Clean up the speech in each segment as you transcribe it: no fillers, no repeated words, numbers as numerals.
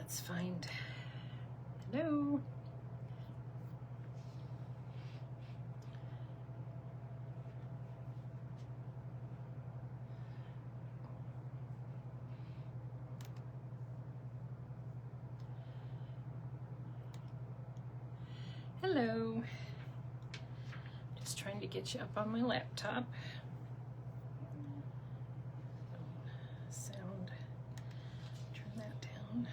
let's find, hello. Hello. Just trying to get you up on my laptop. Sound, turn that down.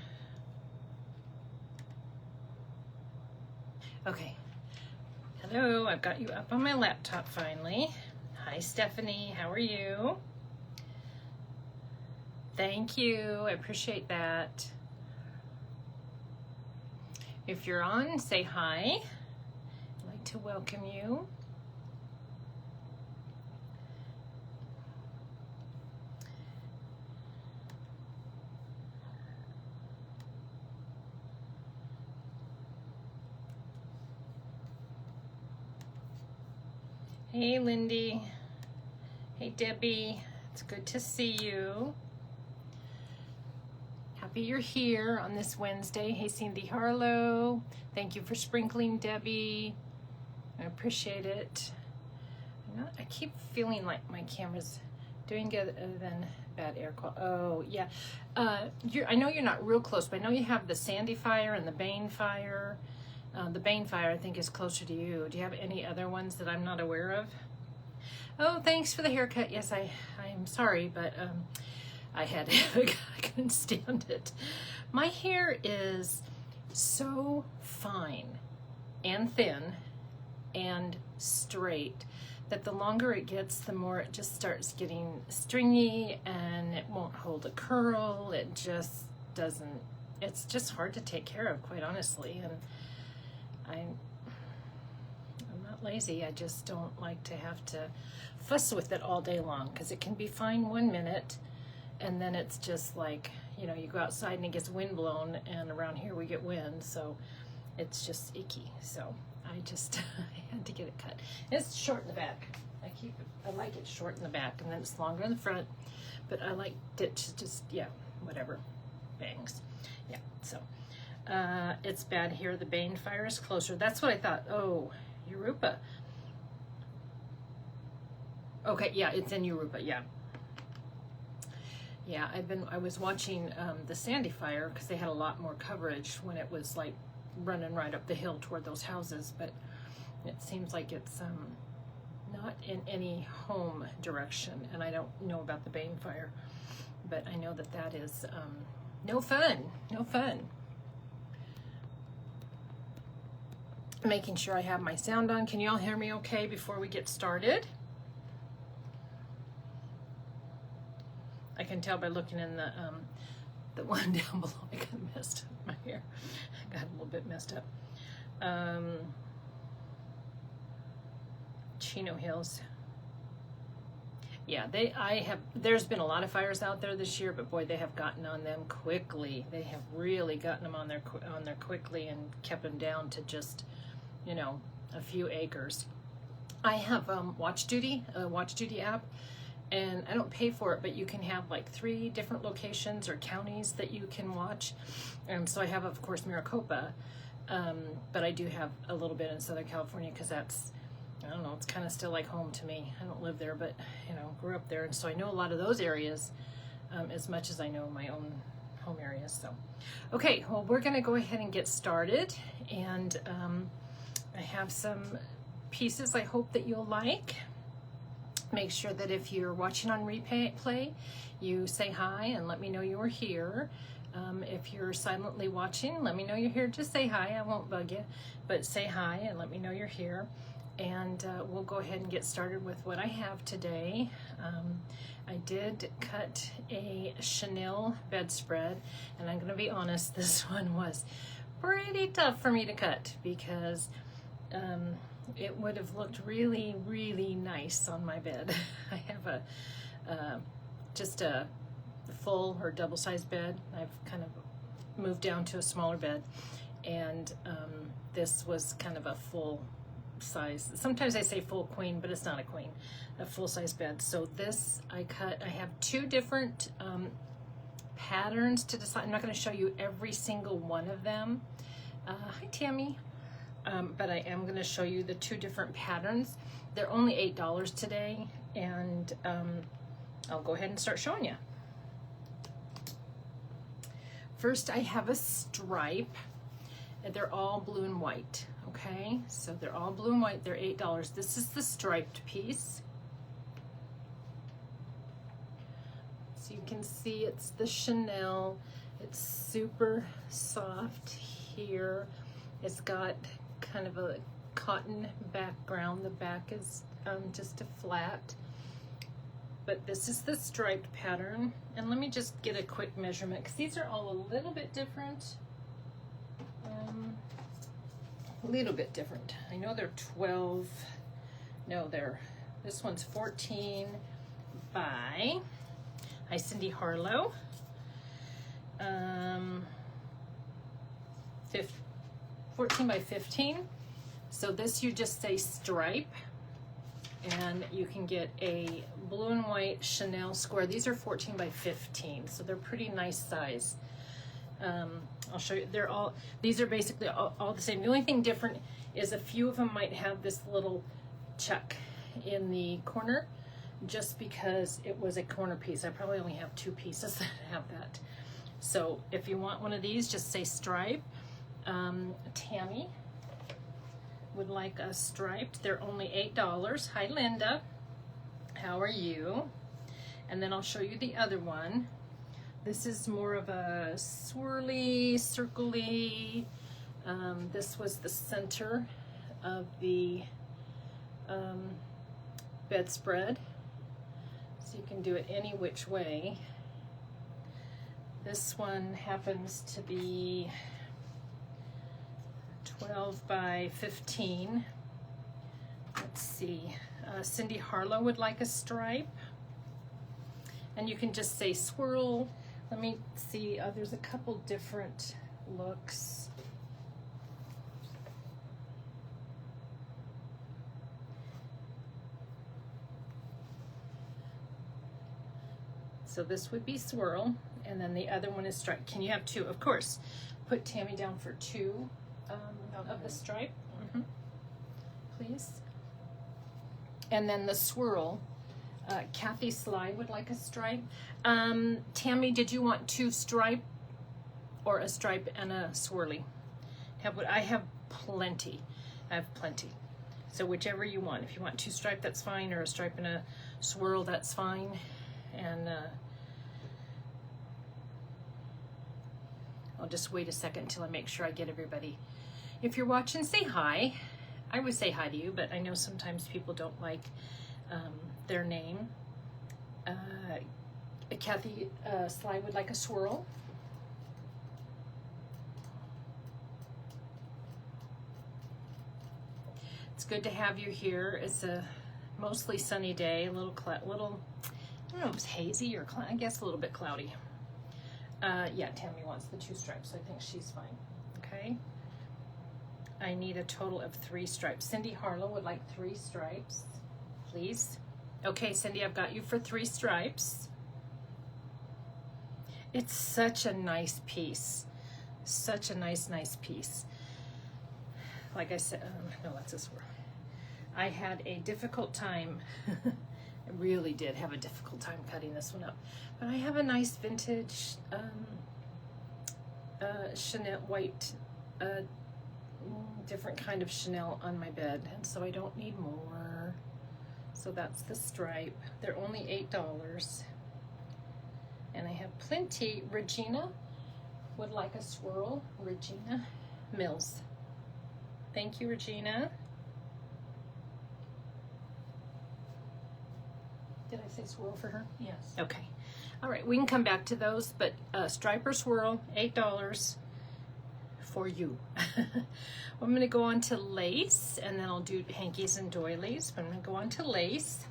Okay. Hello, I've got you up on my laptop finally. Hi, Stephanie, how are you? Thank you, I appreciate that. If you're on, say hi. I'd like to welcome you. Hey, Lindy. Hey, Debbie. It's good to see you. Happy you're here on this Wednesday. Hey, Cindy Harlow. Thank you for sprinkling, Debbie. I appreciate it. I keep feeling like my camera's doing good other than bad air quality. Oh, yeah. I know you're not real close, but I know you have the Sandy fire and the Bane fire. The Bane fire, I think, is closer to you. Do you have any other ones that I'm not aware of? Oh, thanks for the haircut. Yes, I'm sorry, but I had I couldn't stand it. My hair is so fine and thin and straight that the longer it gets, the more it just starts getting stringy and it won't hold a curl. It just doesn't, it's just hard to take care of, quite honestly. And I'm not lazy. I just don't like to have to fuss with it all day long, because it can be fine 1 minute and then it's just like, you know, you go outside and it gets wind blown, and around here we get wind, so it's just icky. So I just I had to get it cut. It's short in the back. I like it short in the back, and then it's longer in the front, but I liked it to just, yeah, whatever, bangs. Yeah, so it's bad here. The Bane fire is closer. That's what I thought. Oh, Europa. Okay, yeah, it's in Europa, yeah. Yeah, I was watching the Sandy fire, because they had a lot more coverage when it was like running right up the hill toward those houses, but it seems like it's not in any home direction, and I don't know about the Bane fire, but I know that that is no fun, no fun. Making sure I have my sound on. Can you all hear me okay before we get started? I can tell by looking in the one down below. I got messed up. My hair got a little bit messed up. Chino Hills. Yeah, there's been a lot of fires out there this year, but boy, they have gotten on them quickly. They have really gotten them on there quickly and kept them down to just, you know, a few acres. I have Watch Duty, a Watch Duty app, and I don't pay for it, but you can have like 3 different locations or counties that you can watch. And so I have, of course, Maricopa, but I do have a little bit in Southern California, because that's, I don't know, it's kind of still like home to me. I don't live there, but, you know, grew up there. And so I know a lot of those areas as much as I know my own home areas. So, okay, well, we're going to go ahead and get started. And I have some pieces I hope that you'll like. Make sure that if you're watching on replay, you say hi and let me know you're here. If you're silently watching, let me know you're here. Just say hi. I won't bug you, but say hi and let me know you're here. And we'll go ahead and get started with what I have today. I did cut a chenille bedspread, and I'm going to be honest, this one was pretty tough for me to cut, because it would have looked really, really nice on my bed. I have just a full or double-sized bed. I've kind of moved down to a smaller bed, and this was kind of a full size. Sometimes I say full queen, but it's not a queen, a full-size bed. So this I cut. I have 2 different patterns to decide. I'm not going to show you every single one of them. Hi, Tammy. But I am going to show you the 2 different patterns. They're only $8 today, and I'll go ahead and start showing you. First, I have a stripe. They're all blue and white, okay? So they're all blue and white. They're $8. This is the striped piece. So you can see it's the Chanel. It's super soft here. It's got kind of a cotton background. The back is just a flat. But this is the striped pattern. And let me just get a quick measurement, because these are all a little bit different. A little bit different. I know they're 12. No, this one's 14 by, hi Cindy Harlow. 14 by 15. So this you just say stripe, and you can get a blue and white Chanel square. These are 14 by 15, so they're pretty nice size. I'll show you. These are basically all the same. The only thing different is a few of them might have this little check in the corner, just because it was a corner piece. I probably only have 2 pieces that have that. So if you want one of these, just say stripe. Tammy would like a striped. They're only $8. Hi, Linda. How are you? And then I'll show you the other one. This is more of a swirly, circly. This was the center of the bedspread. So you can do it any which way. This one happens to be 12 by 15. Let's see. Cindy Harlow would like a stripe. And you can just say swirl. Let me see. There's a couple different looks. So this would be swirl, and then the other one is stripe. Can you have 2? Of course. Put Tammy down for 2 of the stripe, please. And then the swirl. Kathy Sly would like a stripe. Tammy, did you want 2 stripe or a stripe and a swirly? I have plenty. I have plenty. So whichever you want. If you want 2 stripe, that's fine, or a stripe and a swirl, that's fine. And I'll just wait a second until I make sure I get everybody. If you're watching, say hi. I would say hi to you, but I know sometimes people don't like their name. Kathy Sly would like a swirl. It's good to have you here. It's a mostly sunny day, a little, I don't know if it's hazy or I guess a little bit cloudy. Yeah, Tammy wants the 2 stripes, so I think she's fine. Okay. I need a total of 3 stripes. Cindy Harlow would like 3 stripes, please. Okay, Cindy, I've got you for 3 stripes. It's such a nice piece. Such a nice piece. Like I said, no, that's a swirl. I had a difficult time. I really did have a difficult time cutting this one up. But I have a nice vintage Chanel white, different kind of Chanel on my bed, and so I don't need more. So that's the stripe. They're only $8. And I have plenty. Regina would like a swirl. Regina Mills. Thank you, Regina. Did I say swirl for her? Yes. Okay. All right, we can come back to those, but stripe or swirl, $8 for you. I'm going to go on to lace, and then I'll do hankies and doilies, but I'm going to go on to lace.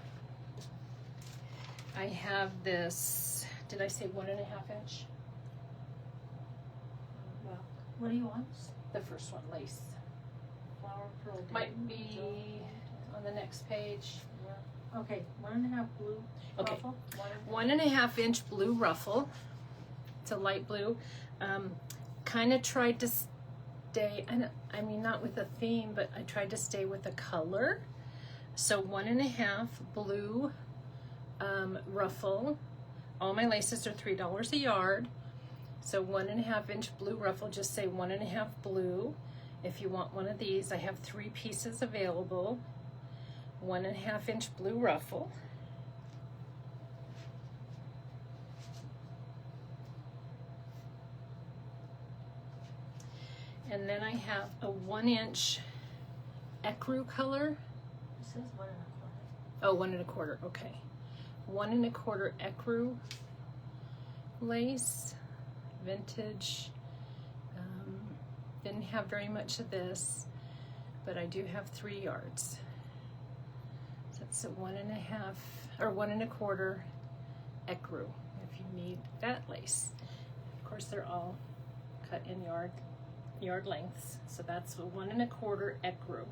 I have this, did I say 1.5 inch? Well, what do you want? The first one, lace. Flower pearl. Might be on the next page. Okay, 1.5 blue Okay. ruffle. 1.5 inch blue ruffle. It's a light blue. Kind of tried to stay, I mean, not with a theme, but I tried to stay with a color. So 1.5 blue ruffle. All my laces are $3 a yard. So 1.5 inch blue ruffle, just say 1.5 blue. If you want one of these, I have 3 pieces available. 1.5 inch blue ruffle. And then I have a 1 inch ecru color. It says 1.25. Oh, 1.25, okay. 1.25 ecru lace, vintage. Didn't have very much of this, but I do have 3 yards. So that's a 1.5 or 1.25 ecru if you need that lace. Of course, they're all cut in yard lengths. So that's a 1.25 ecru.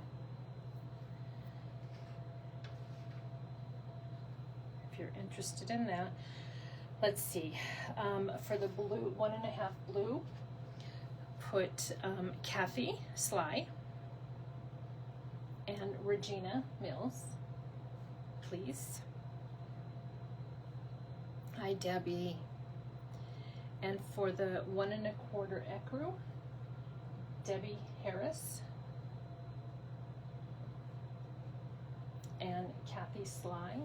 If you're interested in that, let's see. For the blue, 1.5 blue, put Kathy Sly and Regina Mills, please. Hi, Debbie. And for the 1.25 ecru, Debbie Harris and Kathy Sly.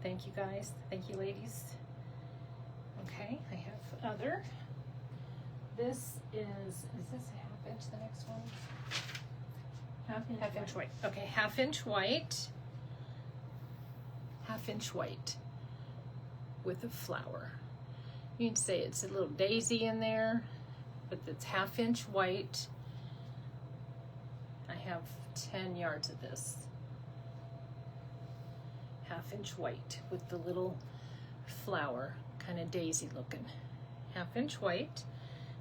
Thank you guys. Thank you, ladies. Okay, I have other. This is this a 1/2 inch, the next one? Half inch white. Okay, 1/2 inch white. 1/2 inch white with a flower. You can say it's a little daisy in there, but it's 1/2 inch white. I have 10 yards of this. 1/2 inch white with the little flower, kind of daisy looking. 1/2 inch white.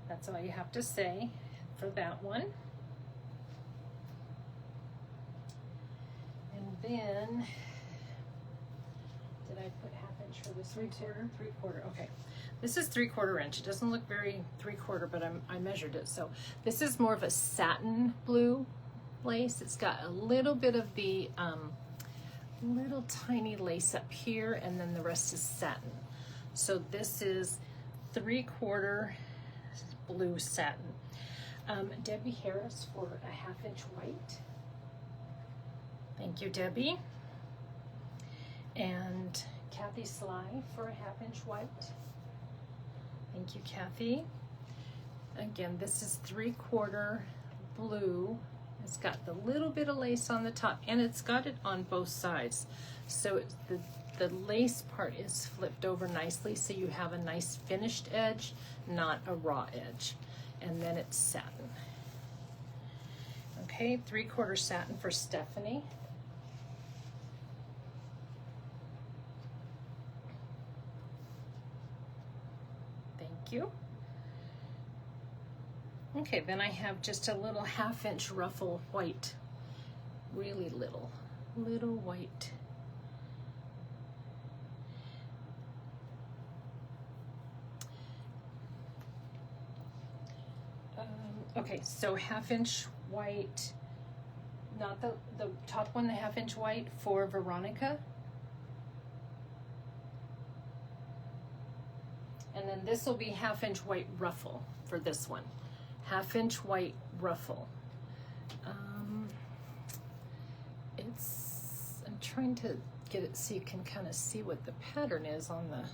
That's all you have to say for that one. And then, did I put 1/2 inch for this one too? 3/4, okay. This is 3/4 inch. It doesn't look very 3/4, but I measured it. So this is more of a satin blue lace. It's got a little bit of the little tiny lace up here, and then the rest is satin. So this is 3/4 blue satin. Debbie Harris for a 1/2 inch white. Thank you, Debbie. And Kathy Sly for a 1/2 inch white. Thank you, Kathy. Again, this is 3/4 blue. It's got the little bit of lace on the top, and it's got it on both sides. So it's the lace part is flipped over nicely, so you have a nice finished edge, not a raw edge. And then it's satin. Okay, 3/4 satin for Stephanie. Thank you. Okay, then I have just a little 1/2 inch ruffle white. Really little white. Okay, so 1/2 inch white, not the top one, the 1/2 inch white for Veronica. And then this will be 1/2 inch white ruffle for this one. 1/2 inch white ruffle. I'm trying to get it so you can kind of see what the pattern is on the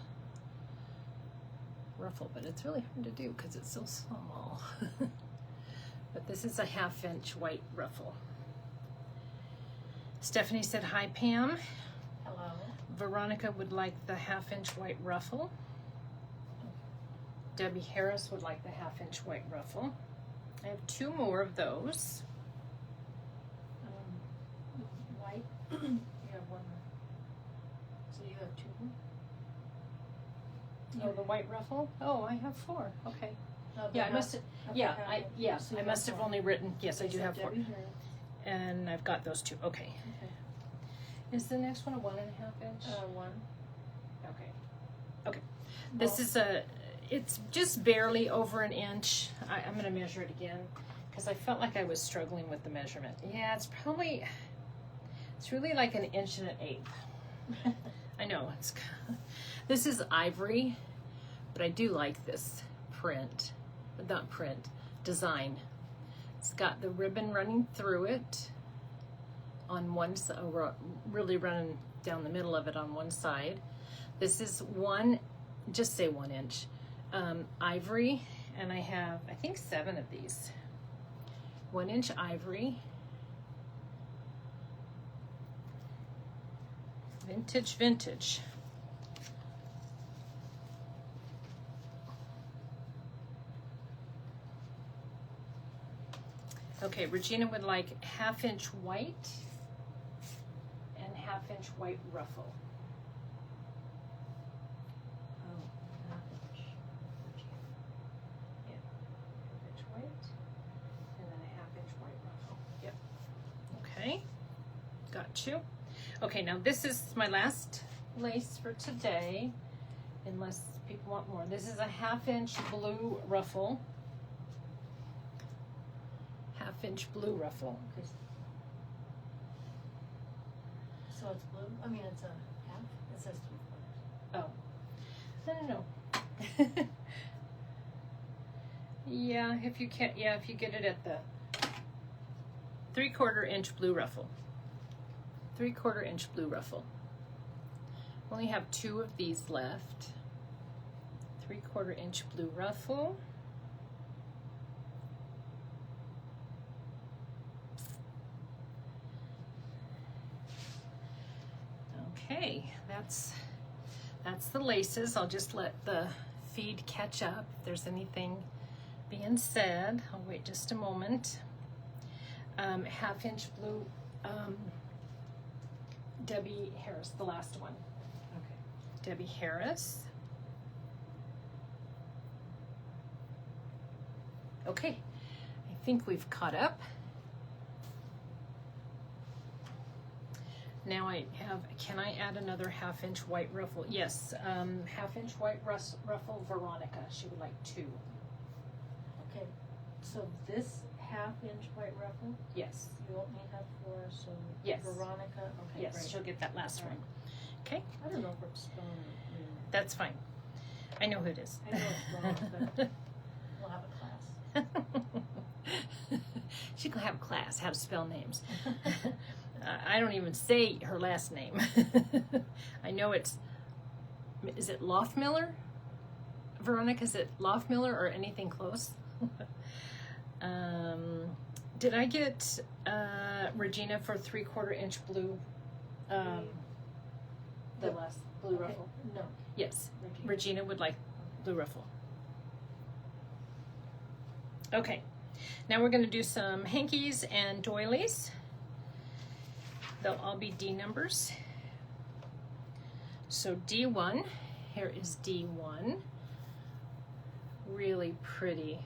ruffle, but it's really hard to do because it's so small. But this is a 1/2 inch white ruffle. Stephanie said, hi, Pam. Hello. Veronica would like the 1/2 inch white ruffle. Debbie Harris would like the 1/2 inch white ruffle. I have 2 more of those. White. You have 1 more. So you have 2 more? Oh, the white ruffle? Oh, I have 4. Okay. No, Yeah, I must have. Yeah, So you I must have have 4. only written. Yes, I do have 4, Debbie Harris. and I've got those 2. Okay. Okay. Is the next one a 1.5 inch? 1. Okay. This is it's just barely over an inch. I'm going to measure it again because I felt like I was struggling with the measurement. Yeah, it's really like an inch and an eighth. I know, this is ivory, but I do like this design. It's got the ribbon running through it on one side, really running down the middle of it on one side. This is just say 1 inch ivory, and I have, I think, 7 of these. 1 inch ivory. Vintage. Okay, Regina would like 1/2 inch white and 1/2 inch white ruffle. Oh, 1/2 inch. Yeah, 1/2 inch white and then a 1/2 inch white ruffle. Yep. Okay, got you. Okay, now this is my last lace for today, unless people want more. This is a 1/2 inch blue ruffle. 1/2 inch blue ruffle. Okay. So it's blue? I mean, it's a half? It says 3/4. Oh. No. Yeah, if you get it at the 3/4 inch blue ruffle. 3/4 inch blue ruffle. Only have 2 of these left. 3/4 inch blue ruffle. Okay, that's the laces. I'll just let the feed catch up. If there's anything being said, I'll wait just a moment. 1/2 inch blue Debbie Harris, the last one. Okay. Debbie Harris. Okay, I think we've caught up. Now can I add another 1/2 inch white ruffle? Yes, 1/2 inch white ruffle, Veronica. She would like 2. Okay. So this 1/2 inch white ruffle, Yes. you only have 4, so Yes. Veronica, okay, Yes, great. she'll get that last one. Okay, I don't know if we're spelling it really. that's fine. I know who it is. I know it's wrong, but we'll have a class. She can have class, how to spell names. I don't even say her last name. I know is it Loftmiller? Veronica, is it Loftmiller or anything close? Did I get Regina for 3/4 inch blue? The last blue Okay, ruffle? no, Yes, Regina. Regina would like blue ruffle. Okay, now we're going to do some hankies and doilies. They'll all be D numbers. So D1, here is D1. Really pretty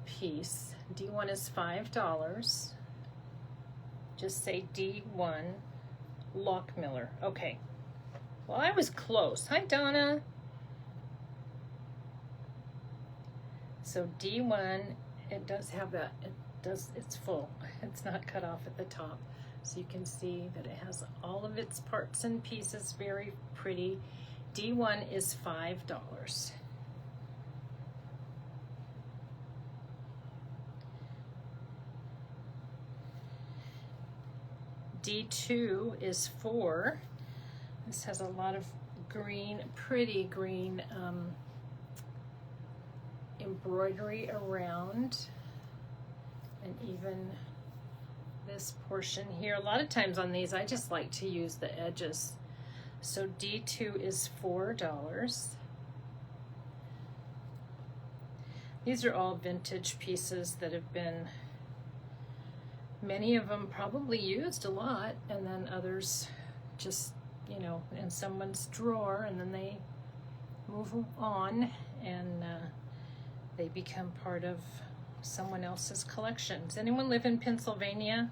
piece. D1 is $5. Just say D1 Lockmiller. Okay. Well, I was close. Hi, Donna. So D1, it does have that, it's full. It's not cut off at the top. So you can see that it has all of its parts and pieces, very pretty. D1 is $5. D2 is $4. This has a lot of green, pretty green embroidery around, and even this portion here. A lot of times on these, I just like to use the edges. So D2 is $4. These are all vintage pieces that have been, many of them probably used a lot, and then others just, you know, in someone's drawer, and then they move on and they become part of someone else's collection. Does anyone live in Pennsylvania?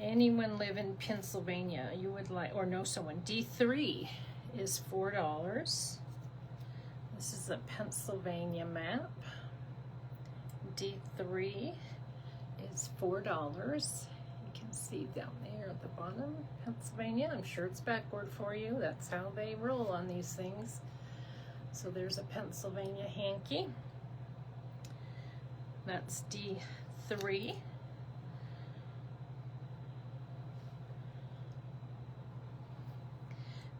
Anyone live in Pennsylvania? You would like, or know someone? D3 is $4. This is a Pennsylvania map. D3 is $4. You can see down there at the bottom, Pennsylvania. I'm sure it's backward for you. That's how they roll on these things. So there's a Pennsylvania hanky. That's D3.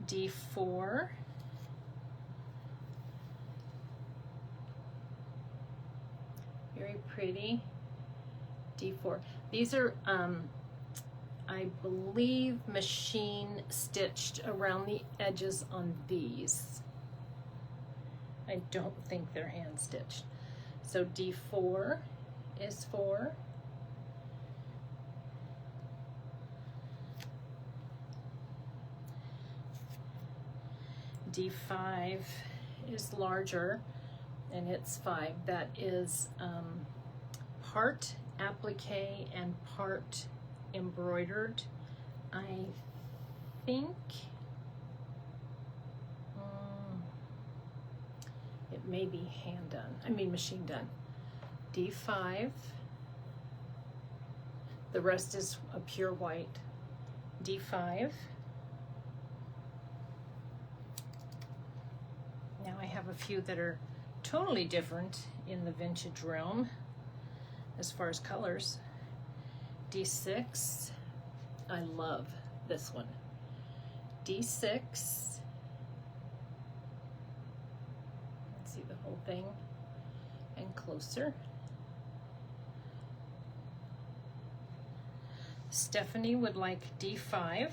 D4. Very pretty. D4. These are, I believe, machine stitched around the edges on these. I don't think they're hand stitched. So D4 is 4. D5 is larger, and it's 5. That is part applique and part embroidered. I think it may be hand done. I mean machine done. D5. The rest is a pure white. D5. Now I have a few that are totally different in the vintage realm as far as colors. D6. I love this one. D6. Let's see the whole thing and closer. Stephanie would like D5.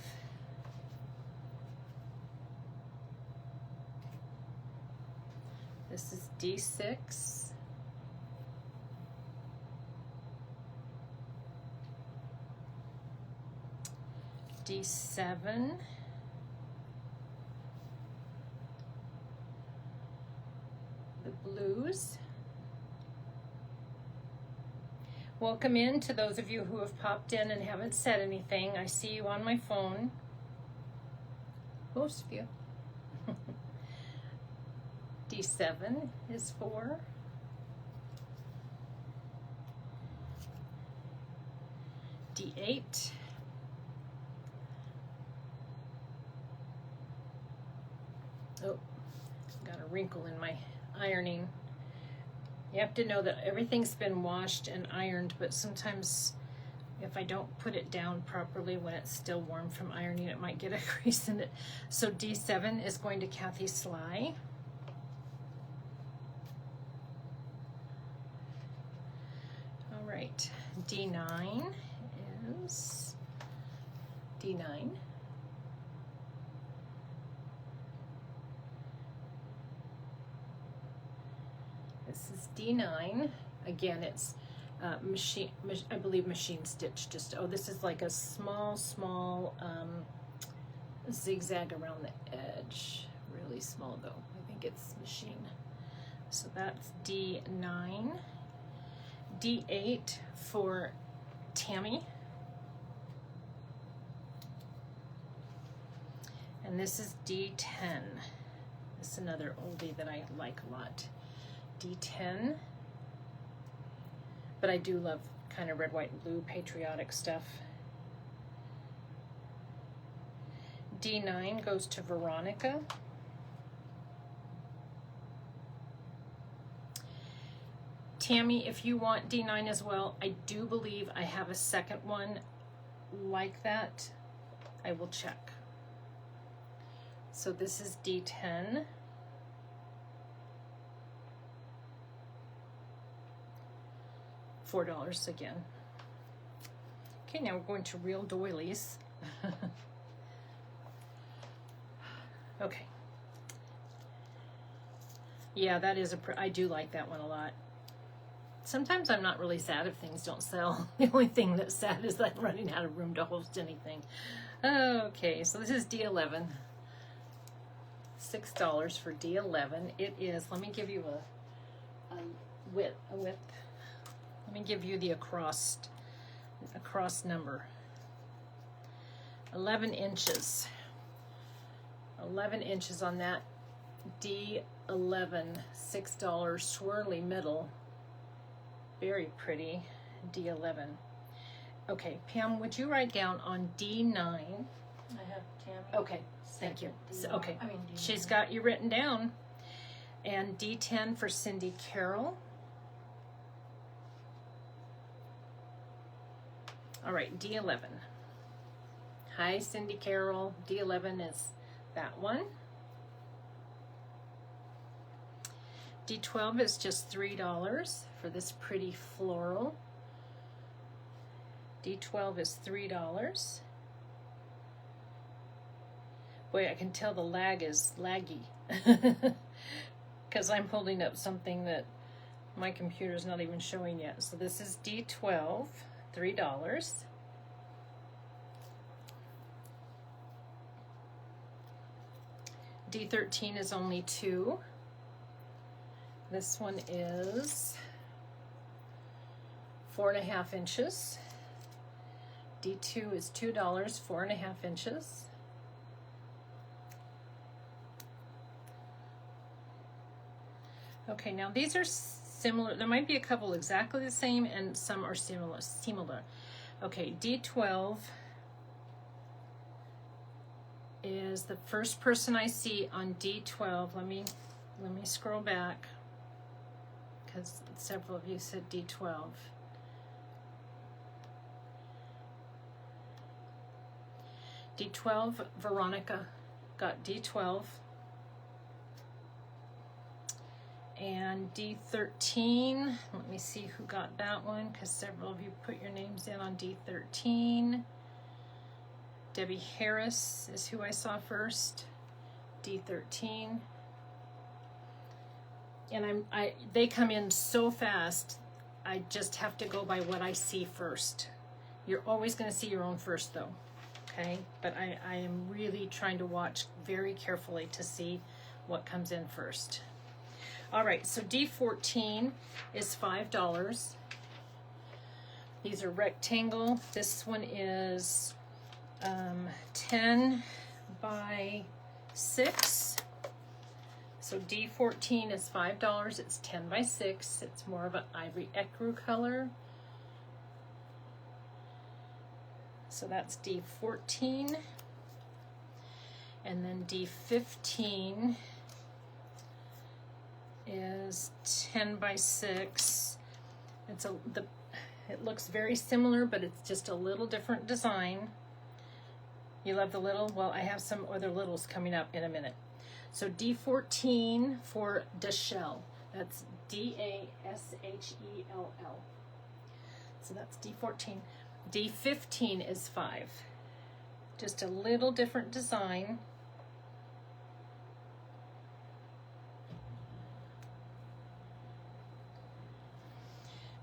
This is D6. D7. The blues. Welcome in to those of you who have popped in and haven't said anything. I see you on my phone. Most of you. D7 is 4. D8. Oh, got a wrinkle in my ironing. You have to know that everything's been washed and ironed, but sometimes if I don't put it down properly when it's still warm from ironing, it might get a crease in it. So D7 is going to Kathy Sly. All right, D9 is D9. This is D9. Again, it's I believe machine stitch. Just, oh, this is like a small zigzag around the edge. Really small though. I think it's machine. So that's D9. D8 for Tammy. And this is D10. This is another oldie that I like a lot. D10. But I do love kind of red, white, and blue patriotic stuff. D9 goes to Veronica. Tammy, if you want D9 as well, I do believe I have a second one like that. I will check. So this is D10. $4 again. Okay, now we're going to real doilies. Okay. Yeah, that is I do like that one a lot. Sometimes I'm not really sad if things don't sell. The only thing that's sad is that I'm running out of room to host anything. Okay, so this is D11. $6 for D11. It is, let me give you a width. Let me give you the across number. 11 inches. 11 inches on that D11, $6 swirly middle. Very pretty, D11. Okay, Pam, would you write down on D9? I have Tammy. Okay, thank you. So, okay, I mean, she's got you written down. And D10 for Cindy Carroll. All right, D11. Hi, Cindy Carroll. D11 is that one. D12 is just $3 for this pretty floral. D12 is $3. Boy, I can tell the lag is laggy because I'm holding up something that my computer's not even showing yet. So this is D12, $3. D13 is only $2. This one is 4.5 inches. D2 is $2, 4.5 inches. Okay, now these are similar. There might be a couple exactly the same and some are similar. Okay, D12 is the first person I see on D12. Let me scroll back because several of you said D12. D12, Veronica got D12. And D13, let me see who got that one because several of you put your names in on D13. Debbie Harris is who I saw first, D13. And they come in so fast, I just have to go by what I see first. You're always going to see your own first though, okay? But I am really trying to watch very carefully to see what comes in first. All right, so D14 is $5. These are rectangle. This one is 10 by 6. So D14 is $5. It's 10 by 6. It's more of an ivory ecru color. So that's D14. And then D15 is 10 by 6. It looks very similar, but it's just a little different design. You love the little? Well, I have some other littles coming up in a minute. So D14 for Dashell. That's Dashell. So that's D14. D15 is 5. Just a little different design.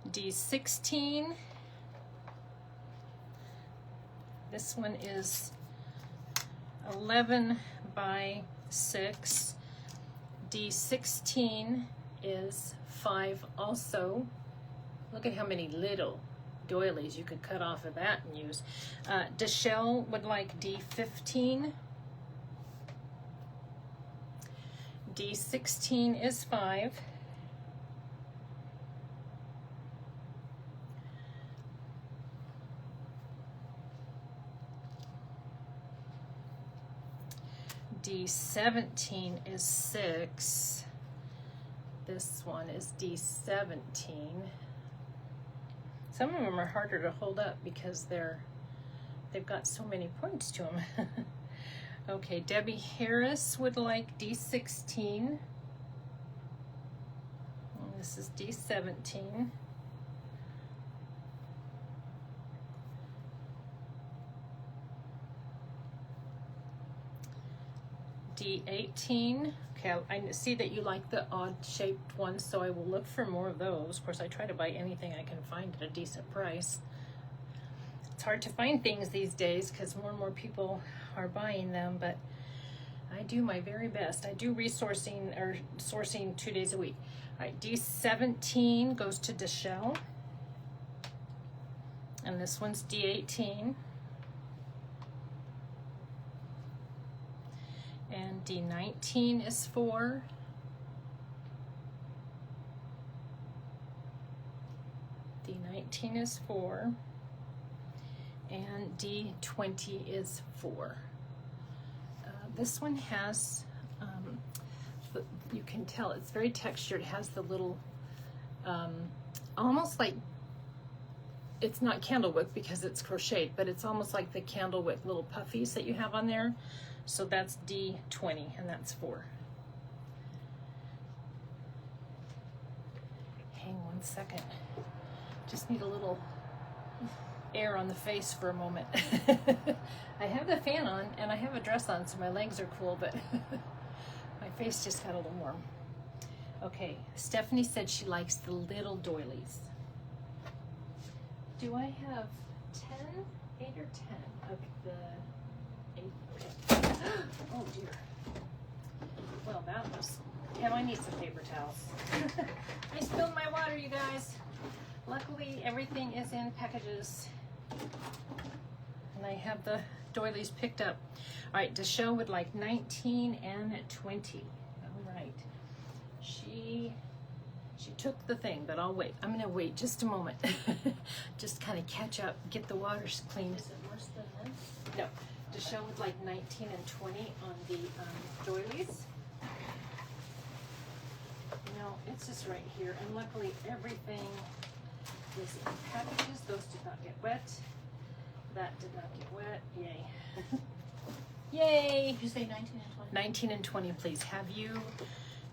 D16. This one is 11 by 6. D16 is 5 also. Look at how many little doilies you could cut off of that and use. Dashell would like D15. D16 is 5. D17 is 6. This one is D17. Some of them are harder to hold up because they've got so many points to them. Okay, Debbie Harris would like D16. And this is D17. D18. Okay, I see that you like the odd shaped ones, so I will look for more of those. Of course, I try to buy anything I can find at a decent price. It's hard to find things these days because more and more people are buying them, but I do my very best. I do resourcing or sourcing 2 days a week. All right, D17 goes to Dashell. And this one's D18. D19 is 4. D19 is 4. And D20 is 4. This one has, you can tell it's very textured. It has the little, almost like, it's not candlewick because it's crocheted, but it's almost like the candlewick little puffies that you have on there. So that's D20 and that's 4. Hang one second. Just need a little air on the face for a moment. I have the fan on and I have a dress on, so my legs are cool, but my face just got a little warm. Okay, Stephanie said she likes the little doilies. Do I have 10, 8 or 10 of the 8? Okay. Oh dear. Well, that was, yeah, I need some paper towels. I spilled my water, you guys. Luckily, everything is in packages. And I have the doilies picked up. All right, Deshelle would like 19 and 20. All right. She took the thing, but I'll wait. I'm gonna wait just a moment. Just kind of catch up, get the waters clean. Is it worse than this? No, Deshelle would like 19 and 20 on the doilies. No, it's just right here, and luckily everything is in packages. Those did not get wet. That did not get wet. Yay. Yay! Did you say 19 and 20? 19 and 20, please. Have you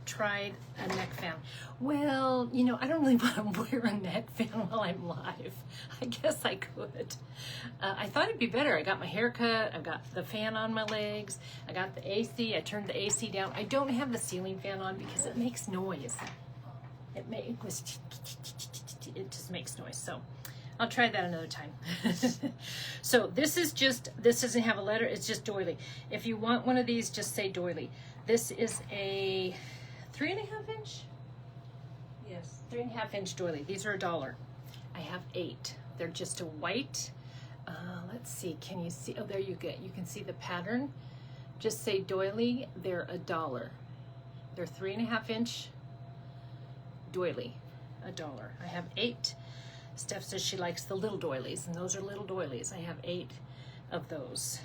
tried a neck fan? Well, you know, I don't really want to wear a neck fan while I'm live. I guess I could. I thought it'd be better. I got my hair cut. I've got the fan on my legs. I got the AC. I turned the AC down. I don't have the ceiling fan on because it makes noise. It just makes noise. So I'll try that another time. So this doesn't have a letter. It's just doily. If you want one of these, just say doily. This is a 3.5 inch? Yes. 3.5 inch doily. These are $1. I have 8. They're just a white. Let's see. Can you see? Oh, there you go. You can see the pattern. Just say doily. They're $1. They're 3.5 inch doily. $1. I have 8. Steph says she likes the little doilies, and those are little doilies. I have 8 of those.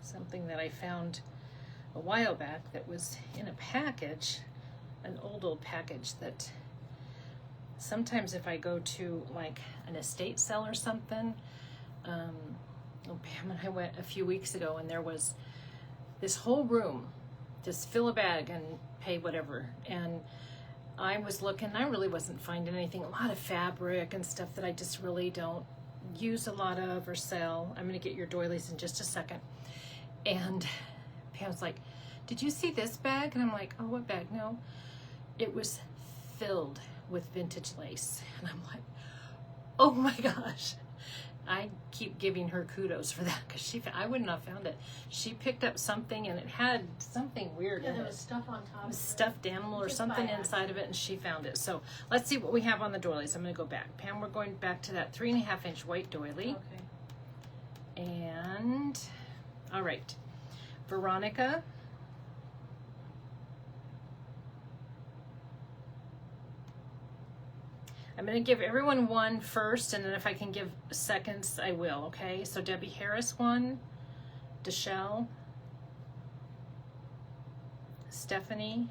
Something that I found a while back that was in a package, an old package that sometimes if I go to like an estate sale or something, Pam and I went a few weeks ago and there was this whole room, just fill a bag and pay whatever. And I was looking, I really wasn't finding anything, a lot of fabric and stuff that I just really don't use a lot of or sell. I'm gonna get your doilies in just a second. And Pam's like, did you see this bag? And I'm like, oh, what bag? No. It was filled with vintage lace. And I'm like, oh my gosh. I keep giving her kudos for that because I wouldn't have found it. She picked up something and it had something weird Yeah, in there it. was stuff on top of it. Stuffed animal or Just something by inside of it, and she found it. So let's see what we have on the doilies. I'm going to go back. Pam, we're going back to that 3.5 inch white doily. Okay. And all right, Veronica. I'm going to give everyone one first, and then if I can give seconds, I will, okay? So Debbie Harris one, Deshelle, Stephanie,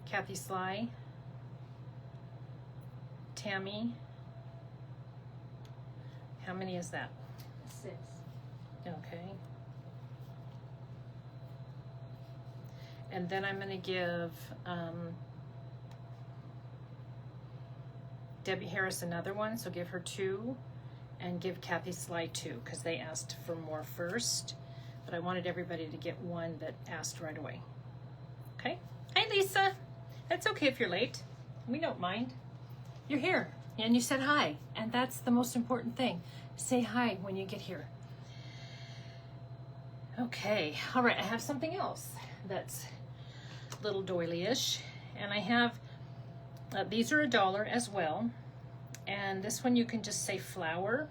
Kathy Sly, Tammy. How many is that? 6. Okay. And then I'm going to give Debbie Harris another one, so give her 2, and give Kathy Sly 2, because they asked for more first. But I wanted everybody to get one that asked right away. Okay? Hi, Lisa. That's okay if you're late. We don't mind. You're here, and you said hi, and that's the most important thing. Say hi when you get here. Okay, all right, I have something else that's little doily-ish, and I have, these are $1 as well, and this one you can just say flower.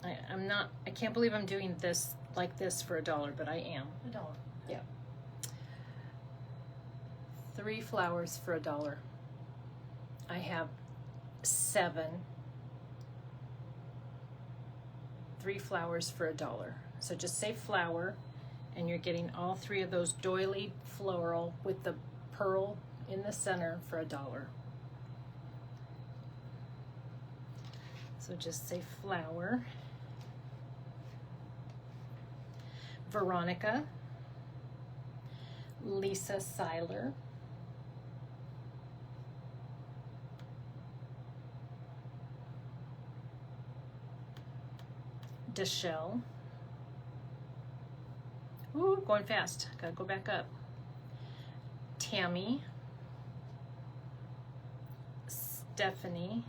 I can't believe I'm doing this like this for $1, but I am. $1. Yeah. 3 flowers for $1. I have 7. 3 flowers for $1. So just say flower, and you're getting all 3 of those doily floral with the pearl in the center for $1. So just say flower. Veronica, Lisa Seiler, Deshelle. Ooh, going fast. Gotta go back up. Tammy, Stephanie,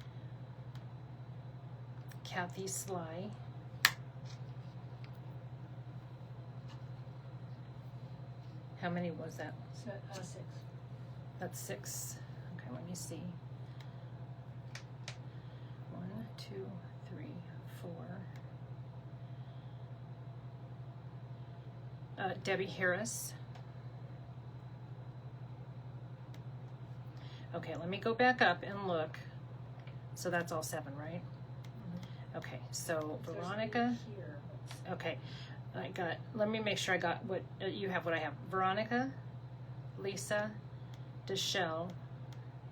Kathy Sly, how many was that? 6. That's 6. Okay, let me see. 1, 2, 3, 4. Debbie Harris. Okay, let me go back up and look. So that's all 7, right? Okay, so Veronica. Here. Okay, I got, let me make sure I got what, you have what I have. Veronica, Lisa, Deshelle,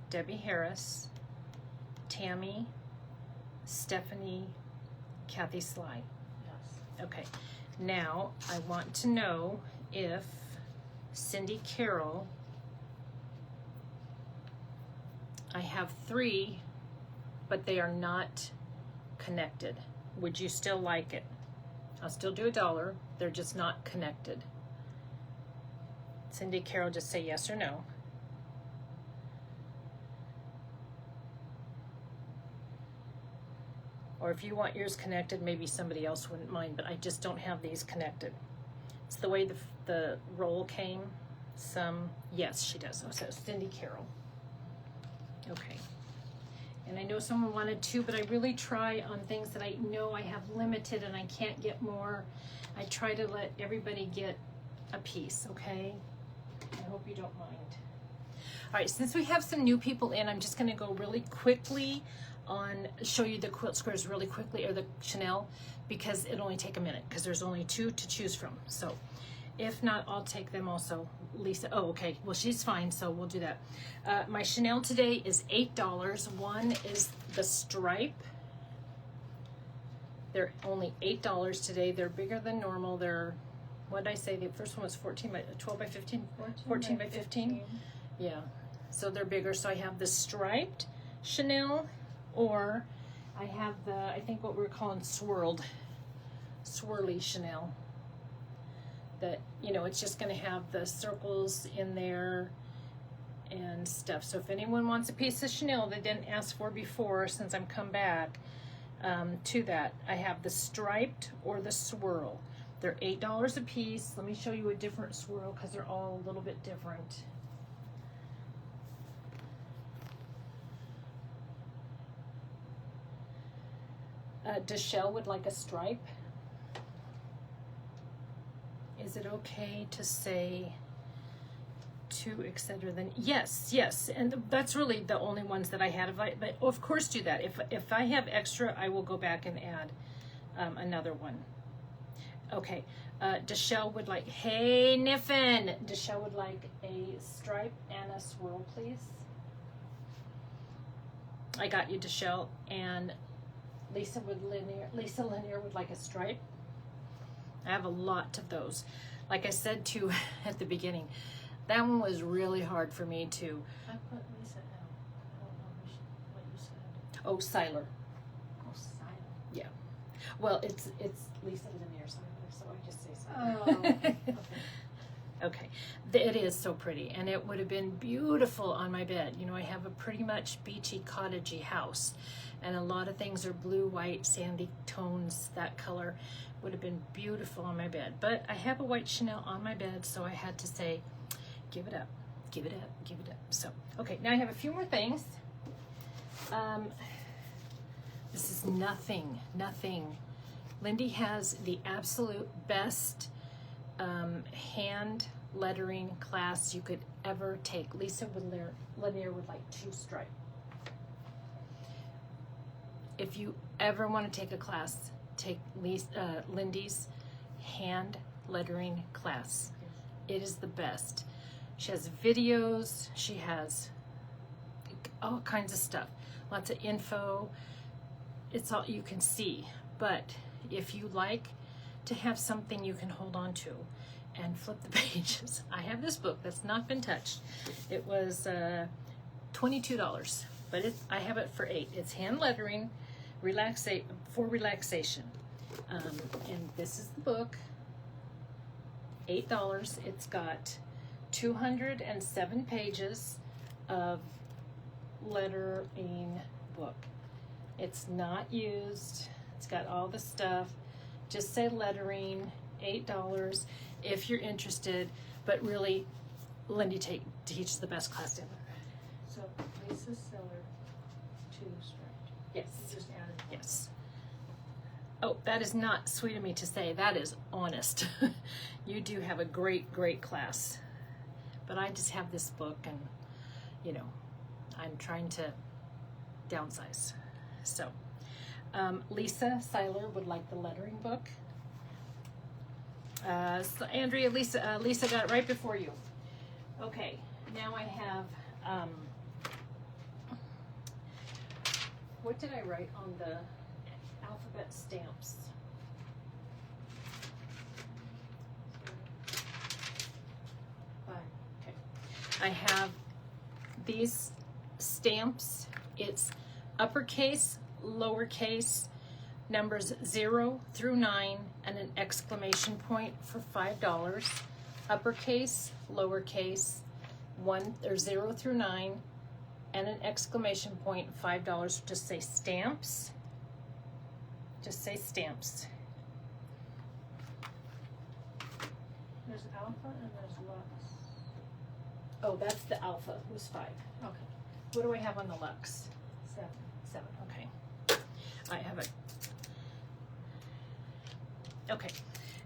Debbie Harris, Tammy, Stephanie, Kathy Sly. Yes. Okay, now I want to know if Cindy Carroll, I have 3, but they are not connected. Would you still like it? I'll still do $1. They're just not connected. Cindy Carroll, just say yes or no. Or if you want yours connected, maybe somebody else wouldn't mind, but I just don't have these connected. It's the way the roll came. Some, yes, she does. So Cindy Carroll. Okay. And I know someone wanted 2, but I really try on things that I know I have limited and I can't get more. I try to let everybody get a piece, okay? I hope you don't mind. All right, since we have some new people in, I'm just gonna go really quickly on, show you the quilt squares really quickly, or the Chanel, because it'll only take a minute, because there's only 2 to choose from. So if not, I'll take them also. Lisa, oh, okay, well, she's fine, so we'll do that. My Chanel today is $8. One is the stripe. They're only $8 today. They're bigger than normal. They're, what did I say? The first one was 12 by 15? 14 by 15? Yeah, so they're bigger. So I have the striped Chanel, or I have the, I think what we're calling swirly Chanel. That, you know, it's just going to have the circles in there and stuff. So if anyone wants a piece of Chanel they didn't ask for before, since I'm come back to that, I have the striped or the swirl. They're $8 a piece. Let me show you a different swirl because they're all a little bit different. Deshelle would like a stripe. Is it okay to say 2, etc. Then yes, and that's really the only ones that I had. But of course, do that. If I have extra, I will go back and add another one. Okay, Deshelle would like. Hey, Niffin. Deshelle would like a stripe and a swirl, please. I got you, Deshelle. And Lisa Lanier would like a stripe. I have a lot of those. Like I said to at the beginning, that one was really hard for me to. I put Lisa down. I don't know what you said. Oh, Seiler. Oh, Seiler. Yeah. Well, it's Lisa Lanier Seiler, so I just say Seiler. Oh, okay. Okay. It is so pretty, and it would have been beautiful on my bed. You know, I have a pretty much beachy, cottagey house, and a lot of things are blue, white, sandy tones, that color. Would have been beautiful on my bed. But I have a white Chanel on my bed, so I had to say, give it up, give it up, give it up. So, okay, now I have a few more things. This is nothing Lindy has the absolute best hand lettering class you could ever take. Lisa Lanier would like 2-stripe. If you ever want to take a class, take Lindy's hand lettering class. It is the best. She has videos, she has all kinds of stuff, lots of info. It's all you can see. But if you like to have something you can hold on to and flip the pages, I have this book that's not been touched. It was $22, but I have it for $8. It's hand lettering, for relaxation. And this is the book, $8. It's got 207 pages of lettering book. It's not used. It's got all the stuff. Just say lettering, $8 if you're interested. But really, Lindy teaches the best class ever. So Lisa Seller, 2-striped. Yes. You just added. Yes. Oh, that is not sweet of me to say. That is honest. You do have a great, great class. But I just have this book and, you know, I'm trying to downsize. So, Lisa Seiler would like the lettering book. So Andrea, Lisa got it right before you. Okay, now I have, what did I write on the alphabet stamps? Okay, I have these stamps. It's uppercase, lowercase, numbers 0 through 9, and an exclamation point for $5. Uppercase, lowercase, 0 through 9, and an exclamation point, $5. Just say stamps. Just say stamps. There's Alpha and there's Lux. Oh, that's the alpha. It was 5. Okay. What do I have on the Lux? 7. 7. Okay. I have a. Okay.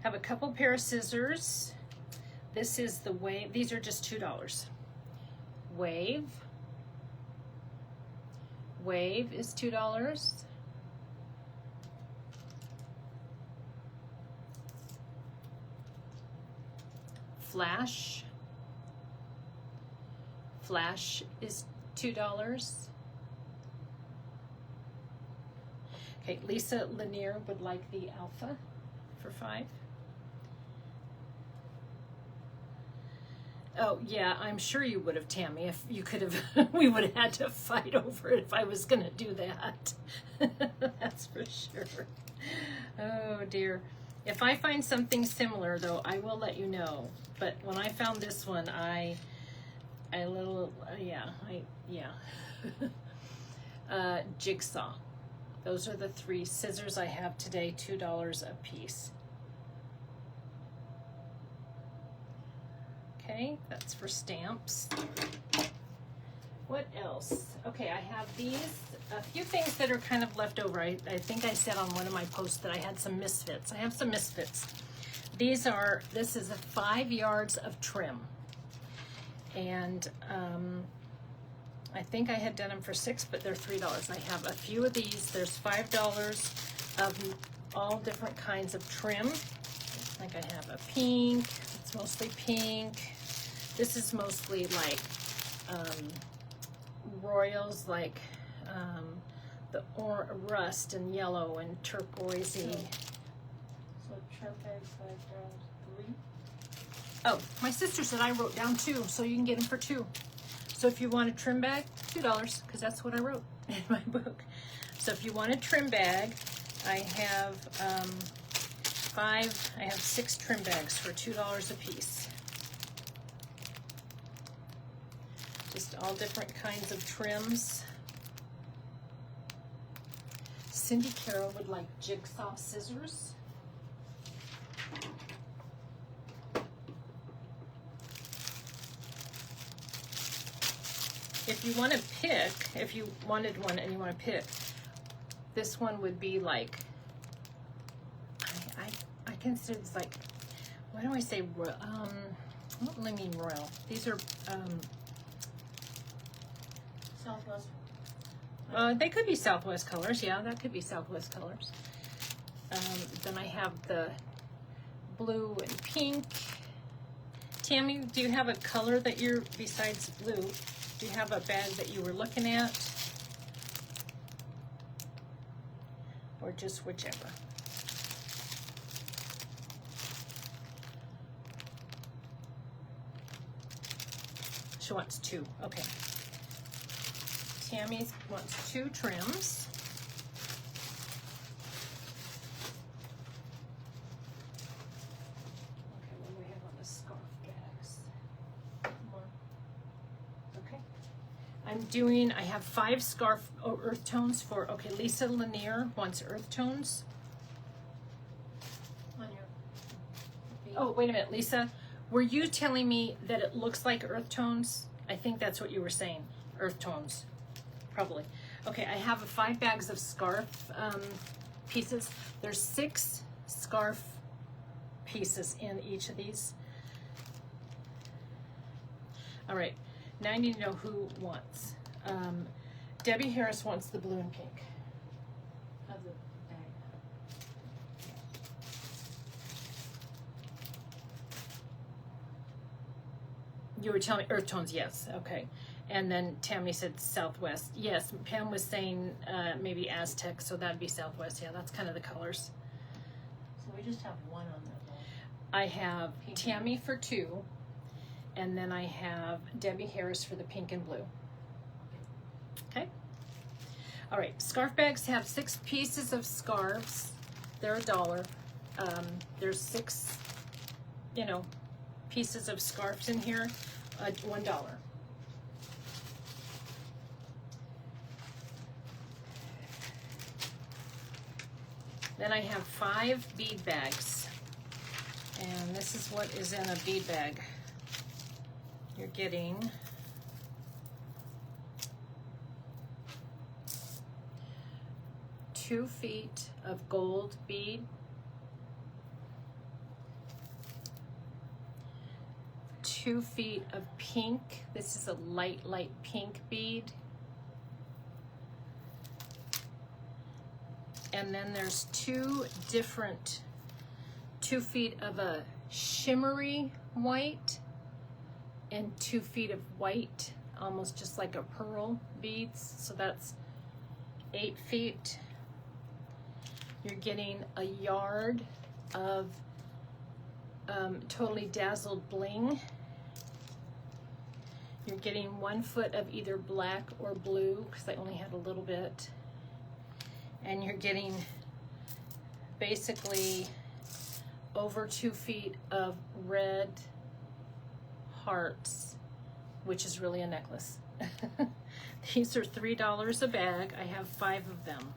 Have a couple pair of scissors. This is the Wave. These are just $2. Wave. Wave is $2. Flash. Flash is $2. Okay, Lisa Lanier would like the alpha for $5. Oh yeah, I'm sure you would have, Tammy, if you could have, we would have had to fight over it if I was gonna do that. That's for sure. Oh dear. If I find something similar though, I will let you know. But when I found this one, Jigsaw. Those are the 3 scissors I have today, $2 a piece. Okay, that's for stamps. What else? Okay, I have a few things that are kind of left over. I think I said on one of my posts that I had some misfits. I have some misfits. This is 5 yards of trim. And I think I had done them for $6, but they're $3. I have a few of these. There's $5 of all different kinds of trim. Like I have a pink, it's mostly pink. This is mostly like royals, like the rust and yellow and turquoisey. So trim bag $5, 3. Oh, my sister said I wrote down 2, so you can get them for 2. So if you want a trim bag, $2, because that's what I wrote in my book. So if you want a trim bag, I have 6 trim bags for $2 a piece. Just all different kinds of trims. Cindy Carroll would like jigsaw scissors. If you want to pick, if you wanted one and you want to pick, this one would be like consider this like, what do I say? I don't really mean royal. These are, Southwest. they could be Southwest colors. Yeah, that could be Southwest colors. Then I have the blue and pink. Tammy, do you have a color that you're, besides blue, do you have a bag that you were looking at? Or just whichever? She wants 2, okay. Tammy wants 2 trims. Okay, what do we have on the scarf bags? More. Okay. I have 5 scarf earth tones for, okay, Lisa Lanier wants earth tones. On your feet. Oh, wait a minute, Lisa. Were you telling me that it looks like earth tones? I think that's what you were saying. Earth tones. Probably. Okay, I have 5 bags of scarf pieces. There's 6 scarf pieces in each of these. All right, now I need to know who wants. Debbie Harris wants the blue and pink. Of the bag. You were telling me earth tones, yes, okay. And then Tammy said Southwest. Yes, Pam was saying maybe Aztec, so that'd be Southwest. Yeah, that's kind of the colors. So we just have one on the wall. I have Pink. Tammy for 2, and then I have Debbie Harris for the pink and blue. Okay. All right, scarf bags have 6 pieces of scarves. They're $1. There's 6, pieces of scarves in here, $1. Then I have 5 bead bags. And this is what is in a bead bag. You're getting two feet of gold bead, 2 feet of pink. This is a light pink bead. And then there's 2 different 2 feet of a shimmery white and 2 feet of white, almost just like a pearl beads. So that's 8 feet. You're getting a yard of Totally Dazzled bling. You're getting 1 foot of either black or blue, because I only had a little bit. And you're getting basically over 2 feet of red hearts, which is really a necklace. These are $3 a bag. I have 5 of them.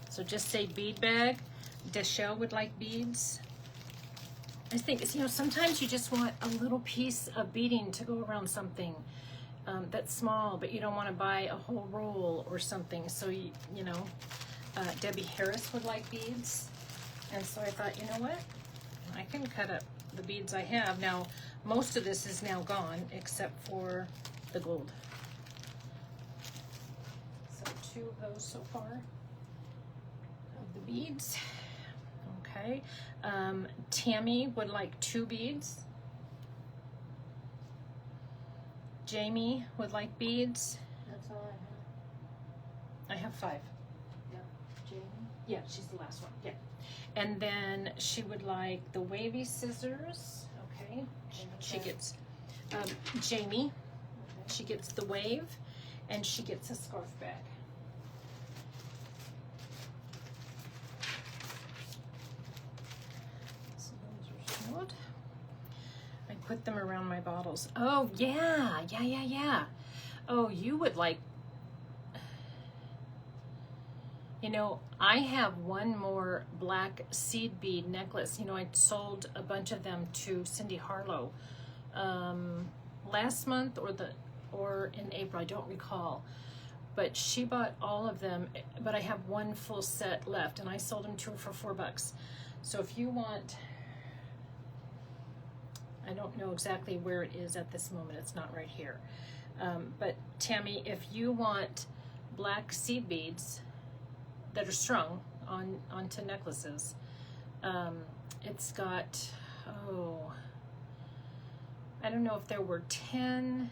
So just say bead bag. Deshelle would like beads. I think, sometimes you just want a little piece of beading to go around something that's small, but you don't want to buy a whole roll or something. So, Debbie Harris would like beads. And so I thought, you know what? I can cut up the beads I have. Now, most of this is now gone except for the gold. So 2 of those so far of the beads. Okay. Tammy would like 2 beads. Jamie would like beads. That's all I have. I have 5. Yeah. Jamie? Yeah, she's the last one. Yeah. And then she would like the wavy scissors. Okay. She gets Jamie. Okay. She gets the wave, and she gets a scarf bag. So those are sewed. I put them around my bottles. Oh yeah. Oh, you would like. I have 1 more black seed bead necklace. I sold a bunch of them to Cindy Harlow last month or in April, I don't recall. But she bought all of them, but I have 1 full set left, and I sold them to her for $4. So if you want I don't know exactly where it is at this moment. It's not right here. But Tammy, if you want black seed beads that are strung onto necklaces, it's got, oh, I don't know if there were 10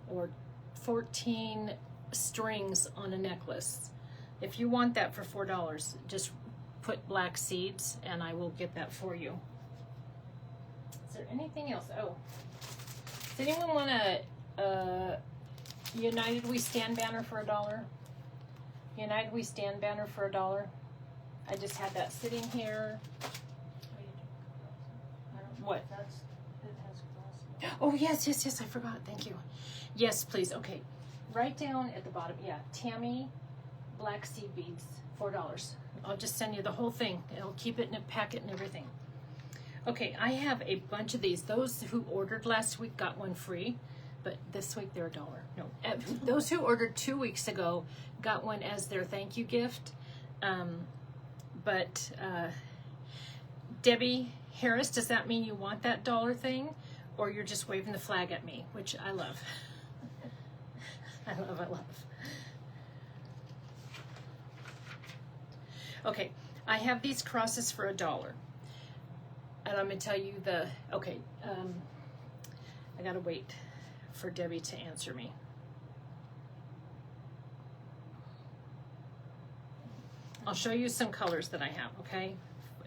or 14 strings on a necklace. If you want that for $4, just put black seeds and I will get that for you. Is there anything else? Oh, does anyone want a United We Stand banner for $1? United We Stand banner for $1. I just had that sitting here. What? It has cross. Oh, yes, I forgot. Thank you. Yes, please. Okay. Right down at the bottom. Yeah, Tammy black seed beads, $4. I'll just send you the whole thing. I'll keep it in a packet and everything. Okay, I have a bunch of these. Those who ordered last week got one free, but this week they're $1. No, those who ordered 2 weeks ago got one as their thank you gift. But Debbie Harris, does that mean you want that dollar thing, or you're just waving the flag at me, which I love. I love. Okay, I have these crosses for $1. And I'm going to tell you I got to wait for Debbie to answer me. I'll show you some colors that I have, okay?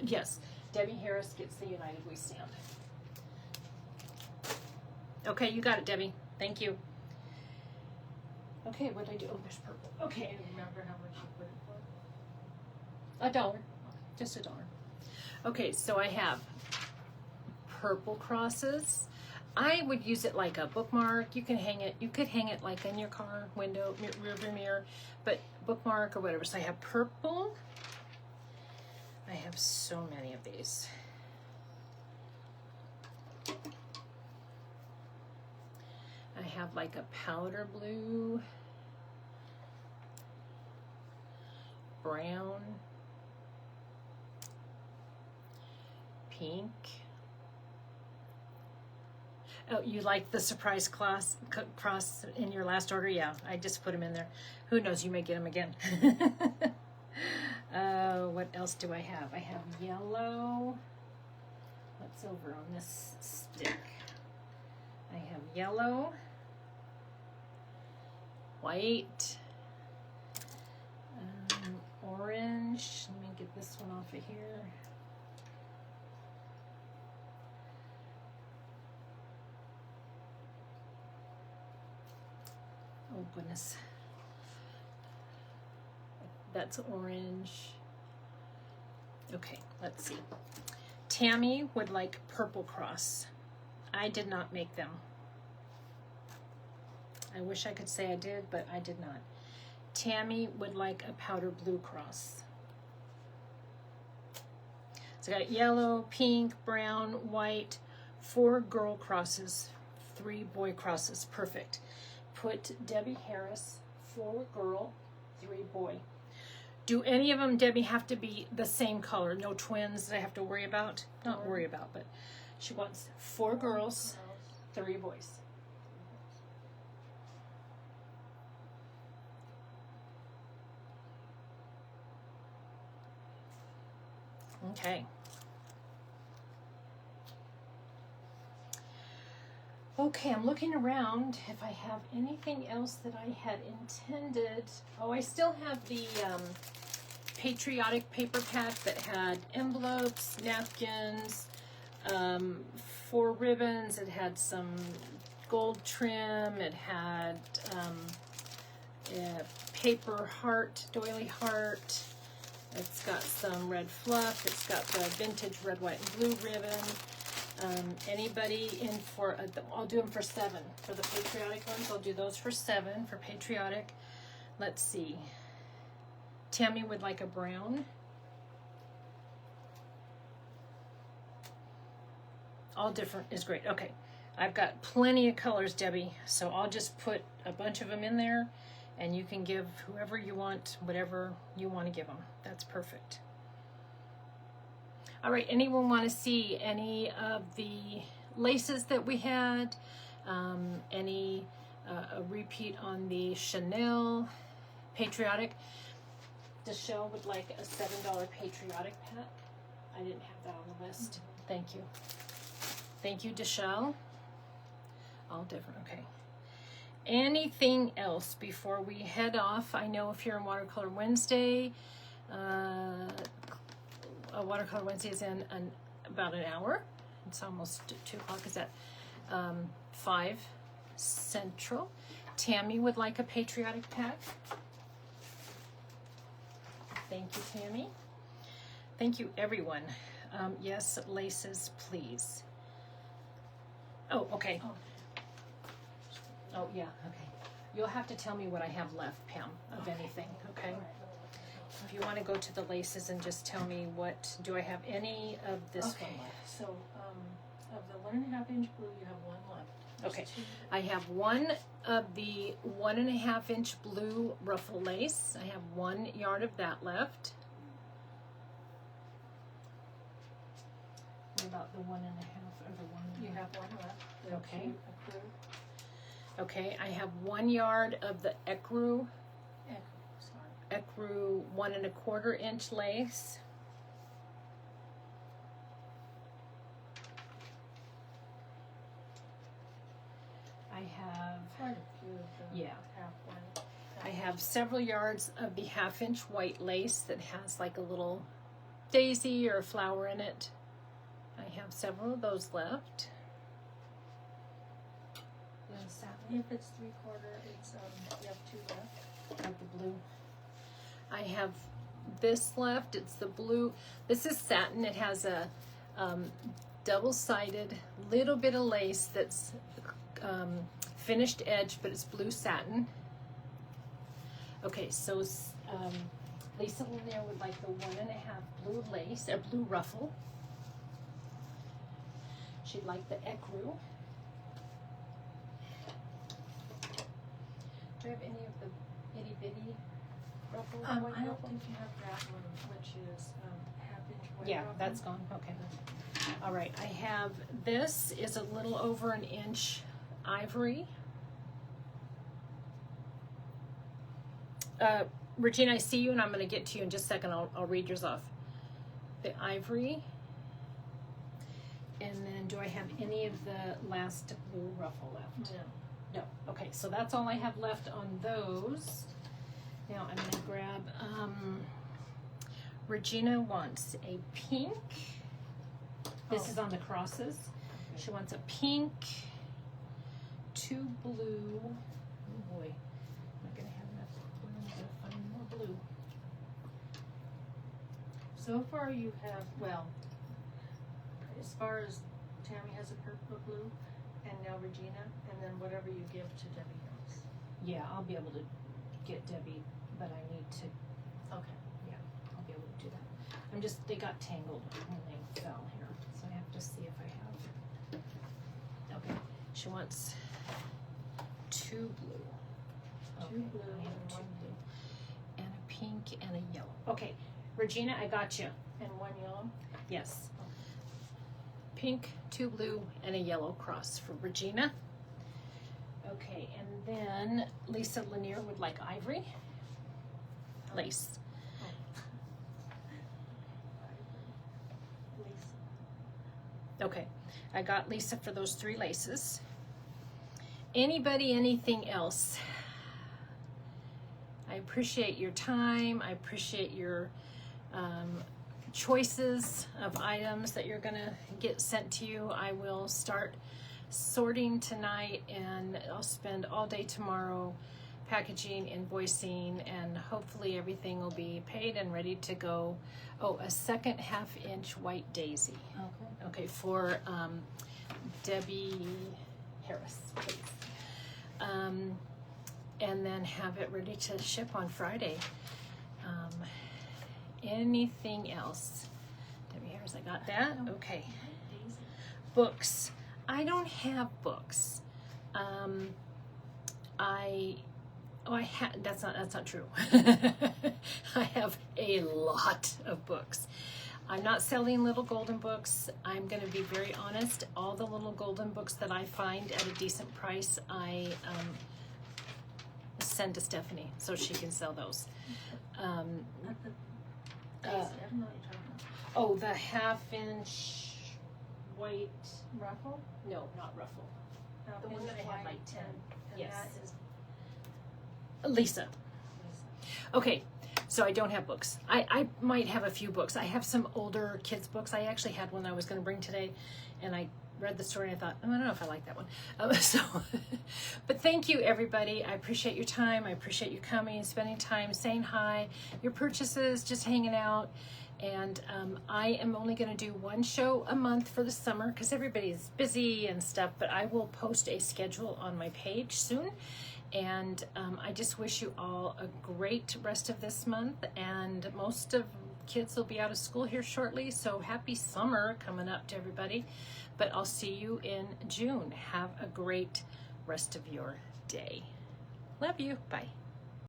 Yes, Debbie Harris gets the United We Stand. Okay, you got it, Debbie. Thank you. Okay, what did I do? Oh, there's purple. Okay. Do you remember how much you put it for? $1. Just $1. Okay, so I have purple crosses. I would use it like a bookmark. You can hang it. You could hang it like in your car window, rear view mirror, but bookmark or whatever. So I have purple. I have so many of these. I have like a powder blue, brown, pink. Oh, you like the surprise cross in your last order? Yeah, I just put them in there. Who knows, you may get them again. What else do I have? I have yellow. What's over on this stick? I have yellow, white, orange. Let me get this one off of here. Oh goodness. That's orange. Okay, let's see. Tammy would like purple cross. I did not make them. I wish I could say I did, but I did not. Tammy would like a powder blue cross. So I got yellow, pink, brown, white, 4 girl crosses, 3 boy crosses. Perfect. Put Debbie Harris, 4 girl, 3 boy. Do any of them, Debbie, have to be the same color? No twins that I have to worry about? Not worry about, but she wants 4 girls, 3 boys. Okay. Okay, I'm looking around if I have anything else that I had intended. Oh, I still have the patriotic paper pack that had envelopes, napkins, 4 ribbons. It had some gold trim. It had a paper heart, doily heart. It's got some red fluff. It's got the vintage red, white, and blue ribbon. Anybody in for, I'll do them for 7. For the patriotic ones, I'll do those for 7 for patriotic. Let's see. Tammy would like a brown. All different is great. Okay, I've got plenty of colors, Debbie, so I'll just put a bunch of them in there, and you can give whoever you want, whatever you want to give them. That's perfect. All right, anyone want to see any of the laces that we had? Any a repeat on the Chanel Patriotic? Deshelle would like a $7 Patriotic pack. I didn't have that on the list. Thank you. Thank you, Deshelle. All different, okay. Anything else before we head off? I know if you're in Watercolor Wednesday, Watercolor Wednesday is in about an hour. It's almost 2 o'clock. Is that 5 Central? Tammy would like a Patriotic pack. Thank you, Tammy. Thank you, everyone. Yes, laces, please. Oh, okay. Oh, yeah, okay. You'll have to tell me what I have left, Pam, of anything, okay? If you want to go to the laces and just tell me what, do I have any of this one left? So, of the 1.5 inch blue, you have one left. There's Okay, 2. I have one of the 1.5 inch blue ruffle lace. I have 1 yard of that left. What about the 1.5 or the 1? You have one left. The Okay. Ecru. Okay, I have 1 yard of the Ecru Sorry. 1.25 inch lace. I have, Quite a few of the yeah, half one. I have several yards of the 1/2 inch white lace that has like a little daisy or a flower in it. I have several of those left. If it's 3/4, it's you have 2 left. Of the blue. I have this left. It's the blue. This is satin. It has a double-sided little bit of lace that's finished edge, but it's blue satin. Okay, so Lisa Lanier would like the 1.5 blue lace, or blue ruffle. She'd like the Ecru. Do I have any of the itty bitty ruffle? I don't think you have that one, which is 1/2 inch white. Yeah, ruffle. that's gone. Okay. All right. I have this is a little over 1 inch ivory. Regina, I see you, and I'm going to get to you in just a second. I'll read yours off. The ivory. And then, do I have any of the last blue ruffle left? No. No. Okay, so that's all I have left on those. Now I'm going to grab, Regina wants a pink. This is on the crosses. She wants a pink, 2 blue. Oh boy, I'm not going to have enough room to find more blue. So far you have, well, as far as Tammy has a purple blue, and now Regina, and then whatever you give to Debbie Harris. Yeah, I'll be able to get Debbie, but I need to, Okay. yeah, I'll be able to do that. They got tangled when they fell here, so I have to see if I have. Okay, she wants 2 blue. 2 blue I have and 2 1 blue. And a pink and a yellow. Okay, Regina, I got you. and 1 yellow. Yes. Pink, 2 blue, and a yellow cross for Regina. Okay, and then Lisa Lanier would like ivory lace. Lisa. Okay, I got Lisa for those 3 laces. Anybody, anything else? I appreciate your time. I appreciate your choices of items that you're gonna get sent to you. I will start sorting tonight, and I'll spend all day tomorrow packaging, invoicing, and hopefully everything will be paid and ready to go. Oh, a second 1/2 inch white daisy. Okay. Okay, for Debbie Harris, please. And then have it ready to ship on Friday. Anything else? Debbie Harris, I got that. Okay. Daisy. Books. I don't have books. That's not true. I have a lot of books. I'm not selling little golden books. I'm going to be very honest. All the little golden books that I find at a decent price, I send to Stephanie so she can sell those. Daisy, I don't know what you're talking about. Oh, the 1/2-inch white. Ruffle? No, not ruffle. The one that I had like 10. And Yes. that is Lisa. Okay, so I don't have books. I might have a few books. I have some older kids' books. I actually had one I was going to bring today, and I read the story and I thought, oh, I don't know if I like that one. But thank you, everybody. I appreciate your time. I appreciate you coming and spending time, saying hi, your purchases, just hanging out. And I am only going to do one show a month for the summer because everybody's busy and stuff, but I will post a schedule on my page soon. And I just wish you all a great rest of this month. And most of kids will be out of school here shortly, so happy summer coming up to everybody. But I'll see you in June. Have a great rest of your day. Love you. Bye.